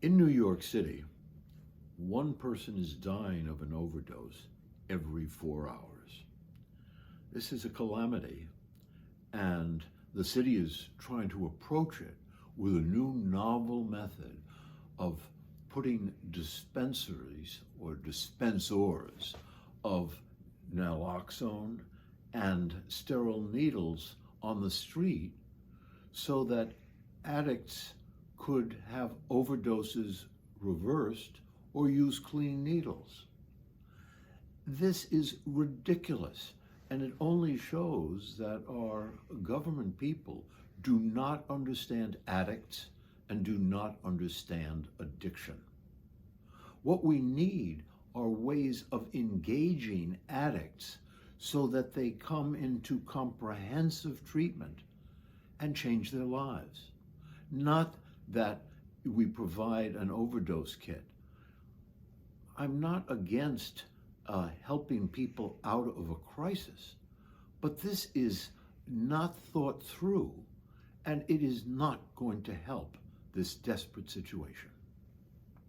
In New York City, one person is dying of an overdose every 4 hours. This is a calamity, and the city is trying to approach it with a new novel method of putting dispensaries or dispensors of naloxone and sterile needles on the street so that addicts could have overdoses reversed or use clean needles. This is ridiculous, and it only shows that our government people do not understand addicts and do not understand addiction. What we need are ways of engaging addicts so that they come into comprehensive treatment and change their lives. Not that we provide an overdose kit. I'm not against helping people out of a crisis, but this is not thought through, and it is not going to help this desperate situation.